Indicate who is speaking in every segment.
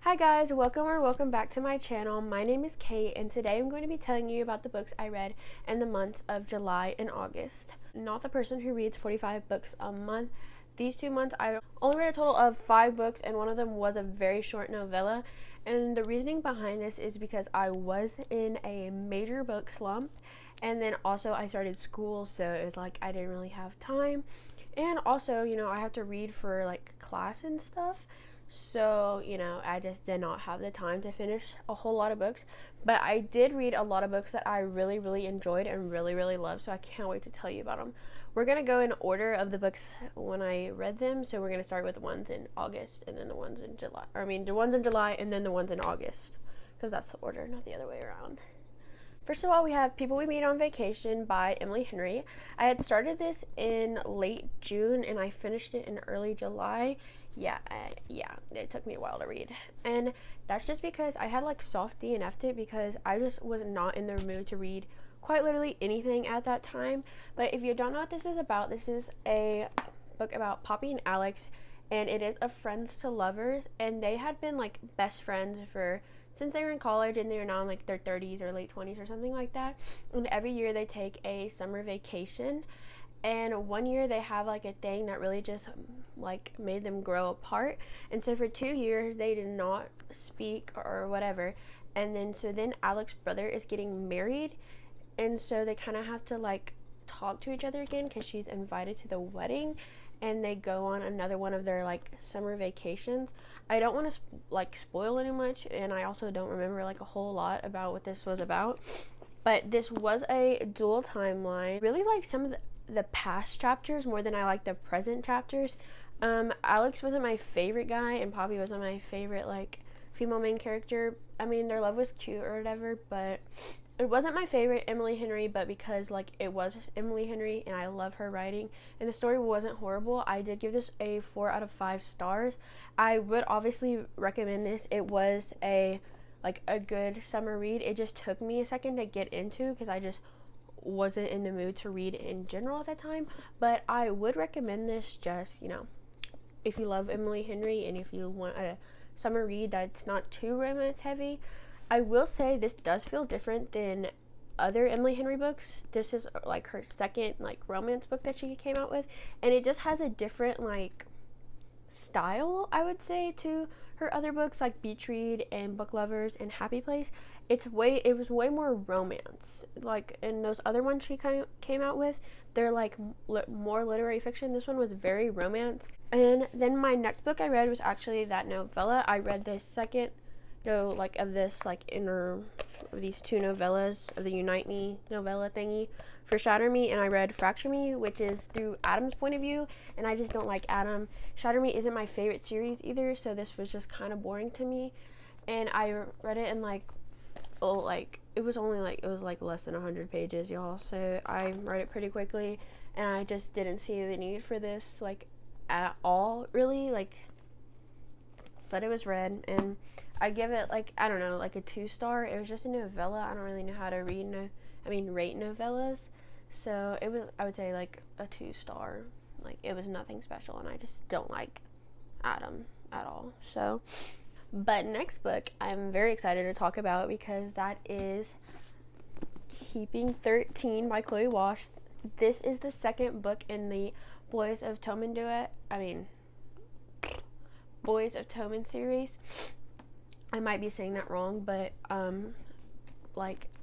Speaker 1: Hi guys, welcome back to my channel. My name is Kate and today I'm going to be telling you about the books I read in the months of July and August. Not the person who reads 45 books a month. These 2 months I only read a total of 5 books and one of them was a very short novella. And the reasoning behind this is because I was in a major book slump and then also I started school, so it was like I didn't really have time. And also, I have to read for like class and stuff. So, I just did not have the time to finish a whole lot of books. But I did read a lot of books that I really, really enjoyed and really, really loved. So I can't wait to tell you about them. We're going to go in order of the books when I read them. So we're going to start with the ones in August and then the ones in July. The ones in July and then the ones in August. Because that's the order, not the other way around. First of all, we have People We Meet on Vacation by Emily Henry. I had started this in late June and I finished it in early July. Yeah, it took me a while to read. And that's just because I had like soft DNF'd it because I just was not in the mood to read quite literally anything at that time. But if you don't know what this is about, this is a book about Poppy and Alex, and it is a friends to lovers, and they had been like best friends for since they were in college, and they're now in like their 30s or late 20s or something like that. And every year they take a summer vacation, and one year they have like a thing that really just like made them grow apart. And so for 2 years they did not speak or whatever. And then Alex's brother is getting married, and so they kind of have to like talk to each other again because she's invited to the wedding, and they go on another one of their like summer vacations. I don't want to spoil any much, and I also don't remember like a whole lot about what this was about. But this was a dual timeline. Really like some of the past chapters more than I like the present chapters. Alex wasn't my favorite guy, and Poppy wasn't my favorite like female main character. Their love was cute or whatever, but it wasn't my favorite Emily Henry. But because like it was Emily Henry and I love her writing and the story wasn't horrible, I did give this a 4 out of 5 stars. I would obviously recommend this. It was a good summer read. It just took me a second to get into because I just wasn't in the mood to read in general at that time. But I would recommend this just, if you love Emily Henry and if you want a summer read that's not too romance heavy. I will say this does feel different than other Emily Henry books. This is like her second like romance book that she came out with, and it just has a different like style, I would say, to her other books like Beach Read and Book Lovers and Happy Place. It was way more romance. Like in those other ones she came out with, they're like more literary fiction. This one was very romance. And then my next book I read was actually that novella. I read the second of this like inner of these 2 novellas of the Unite Me novella thingy for Shatter Me, and I read Fracture Me, which is through Adam's point of view, and I just don't like Adam. Shatter Me isn't my favorite series either, so this was just kind of boring to me. And I read it in it was less than 100 pages, y'all, so I read it pretty quickly, and I just didn't see the need for this at all, really, but it was read, and I give it I don't know, a 2-star. It was just a novella. I don't really know how to rate novellas, so I would say a 2-star. It was nothing special, and I just don't like Adam at all. So, but next book I'm very excited to talk about because that is Keeping 13 by Chloe Walsh. This is the second book in the Boys of Tommen series. I might be saying that wrong, but I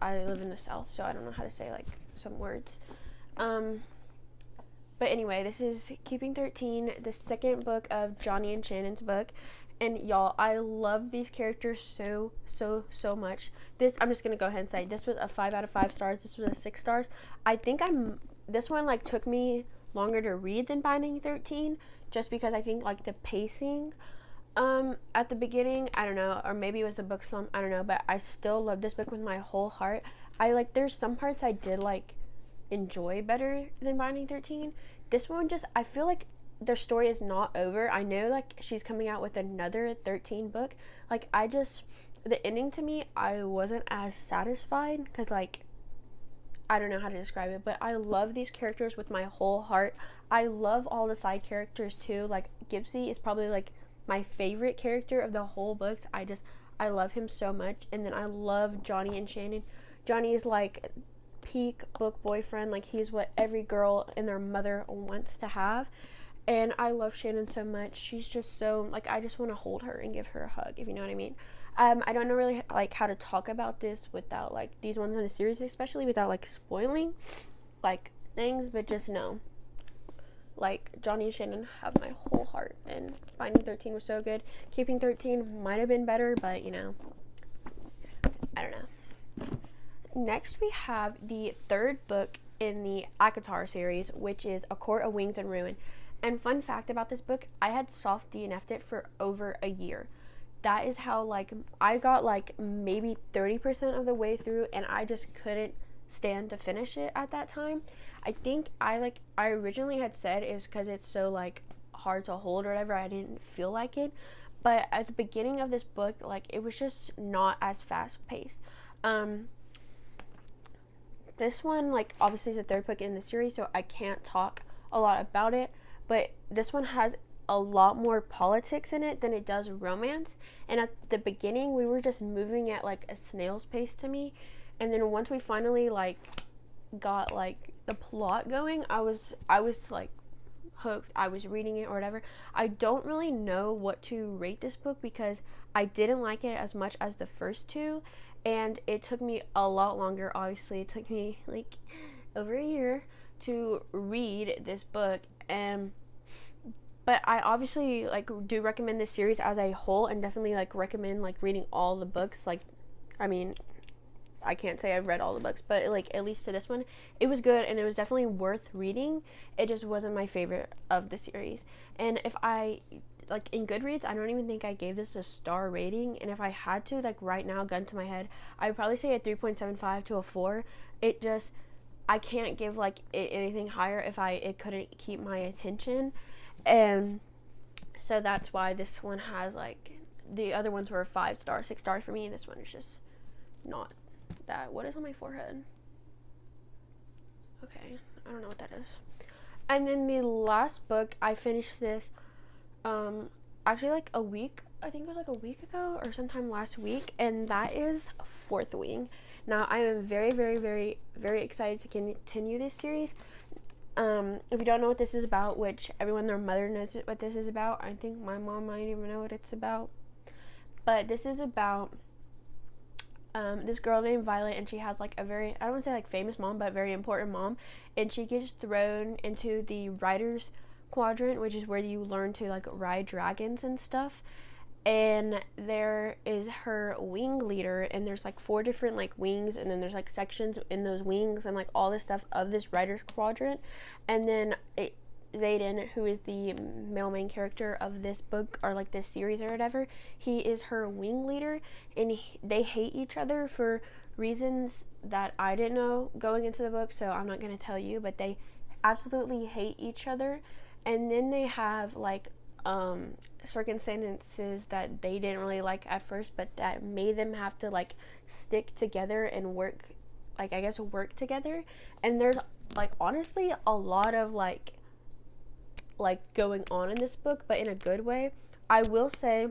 Speaker 1: live in the South, so I don't know how to say some words. But anyway, this is Keeping 13, the second book of Johnny and Shannon's book. And y'all, I love these characters so much. I'm just gonna go ahead and say this was a 5 out of 5 stars. This was a 6 stars. I think this one took me longer to read than Binding 13, just because I think the pacing at the beginning, I don't know, or maybe it was the book slump, I don't know, but I still love this book with my whole heart. There's some parts I did enjoy better than Binding 13. This one I feel like their story is not over. I know she's coming out with another 13 book. The ending to me, I wasn't as satisfied because I don't know how to describe it, but I love these characters with my whole heart. I love all the side characters too. Gibbsy is probably my favorite character of the whole books. I love him so much. And then I love Johnny and Shannon. Johnny is like peak book boyfriend. Like, he's what every girl and their mother wants to have. And I love Shannon so much. She's just so, like, I just want to hold her and give her a hug, if you know what I mean. I don't know really like how to talk about this without like these ones in a series, especially without like spoiling like things, but just know, like, Johnny and Shannon have my whole heart, and Finding 13 was so good. Keeping 13 might have been better, but you know, I don't know. Next we have the third book in the ACOTAR series, which is A Court of Wings and Ruin. And fun fact about this book, I had soft DNF'd it for over a year. That is how, like, I got like maybe 30% of the way through, and I just couldn't stand to finish it at that time. I think I originally had said is because it's so like hard to hold or whatever, I didn't feel like it. But at the beginning of this book, like, it was just not as fast paced. This one, like, obviously is the third book in the series, so I can't talk a lot about it, but this one has a lot more politics in it than it does romance. And at the beginning, we were just moving at like a snail's pace to me, and then once we finally like got like the plot going, I was like hooked. I was reading it or whatever. I don't really know what to rate this book because I didn't like it as much as the first two, and it took me a lot longer. Obviously, it took me like over a year to read this book, and but I obviously like do recommend this series as a whole, and definitely like recommend like reading all the books. Like, I mean, I can't say I've read all the books, but like at least to this one, it was good and it was definitely worth reading. It just wasn't my favorite of the series. And if I like in Goodreads, I don't even think I gave this a star rating. And if I had to, like right now, gun to my head, I would probably say a 3.75 to a 4. It just, I can't give like it anything higher if it couldn't keep my attention. And so that's why this one has like, the other ones were 5 stars, 6 stars for me, and this one is just not that. What is on my forehead? Okay, I don't know what that is. And then the last book, I finished this actually like a week, I think it was like a week ago or sometime last week, and that is Fourth Wing. Now I am very, very, very, very excited to continue this series. If you don't know what this is about, which everyone their mother knows what this is about, I think my mom might even know what it's about, but this is about this girl named Violet, and she has like a very, I don't want to say like famous mom, but very important mom, and she gets thrown into the Riders Quadrant, which is where you learn to like ride dragons and stuff. And there is her wing leader, and there's like 4 different like wings, and then there's like sections in those wings and like all this stuff of this Riders Quadrant. And then Xaden, who is the male main character of this book or like this series or whatever, he is her wing leader, and they hate each other for reasons that I didn't know going into the book, so I'm not going to tell you, but absolutely hate each other. And then they have like circumstances that they didn't really like at first, but that made them have to like stick together and work, like I guess work together. And there's like honestly a lot of like going on in this book, but in a good way. I will say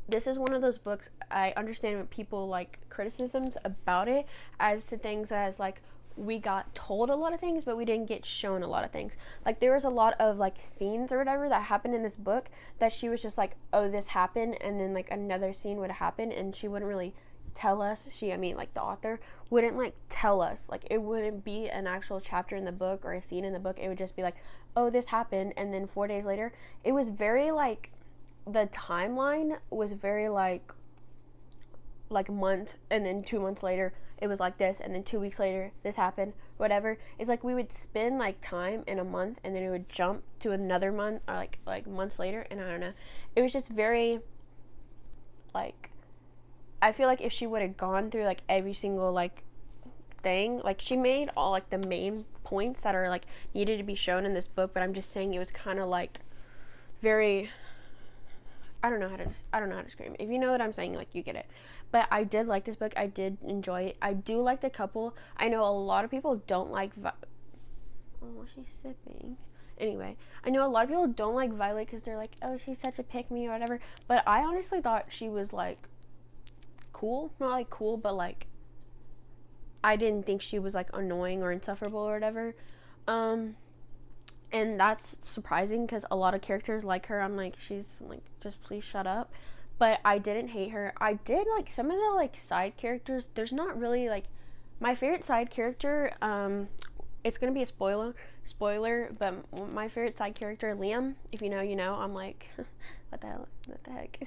Speaker 1: this is one of those books, I understand when people like criticisms about it as to things as like we got told a lot of things, but we didn't get shown a lot of things. Like there was a lot of like scenes or whatever that happened in this book that she was just like, oh, this happened, and then like another scene would happen, and she wouldn't really tell us. I mean like the author wouldn't like tell us, like it wouldn't be an actual chapter in the book or a scene in the book. It would just be like, oh, this happened, and then 4 days later. It was very like, the timeline was very like month, and then 2 months later it was like this, and then 2 weeks later this happened, whatever. It's like we would spend like time in a month, and then it would jump to another month, or like months later, and I don't know. It was just very like, I feel like if she would have gone through like every single like thing, like she made all like the main points that are like needed to be shown in this book, but I'm just saying it was kind of like very, I don't know how to describe it. If you know what I'm saying, like you get it. But I did like this book. I did enjoy it. I do like the couple. I know a lot of people don't like oh, she's sipping. Anyway, I know a lot of people don't like Violet because they're like, oh, she's such a pick-me or whatever, but I honestly thought she was like cool. Not like cool, but like I didn't think she was like annoying or insufferable or whatever. Um, and that's surprising because a lot of characters like her. I'm like, she's like, just please shut up. But I didn't hate her. I did like some of the like side characters. There's not really like my favorite side character. It's gonna be a spoiler. But my favorite side character, Liam. If you know, you know. I'm like, what the hell? What the heck?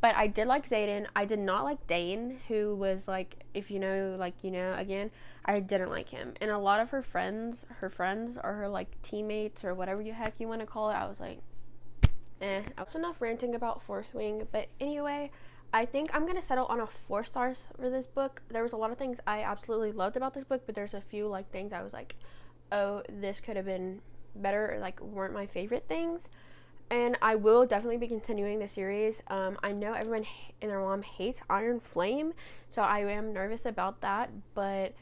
Speaker 1: But I did like Xaden. I did not like Dane, who was like, if you know, like you know, again, I didn't like him. And a lot of her friends, or her like teammates or whatever you heck you want to call it, I was like, eh. That's enough ranting about Fourth Wing. But anyway, I think I'm gonna settle on a 4 stars for this book. There was a lot of things I absolutely loved about this book, but there's a few like things I was like, oh, this could have been better, or like weren't my favorite things. And I will definitely be continuing the series. I know everyone and their mom hates Iron Flame, so I am nervous about that. But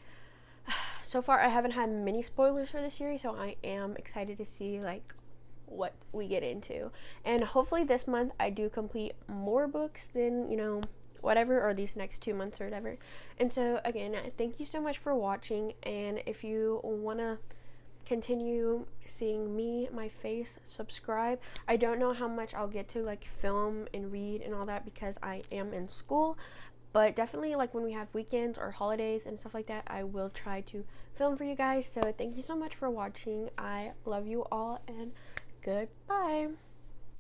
Speaker 1: so far, I haven't had many spoilers for the series, so I am excited to see like what we get into. And hopefully, this month I do complete more books than whatever, or these next 2 months or whatever. And so again, thank you so much for watching. And if you wanna continue seeing me, my face, subscribe. I don't know how much I'll get to like film and read and all that because I am in school, but definitely like when we have weekends or holidays and stuff like that, I will try to film for you guys. So thank you so much for watching. I love you all and goodbye.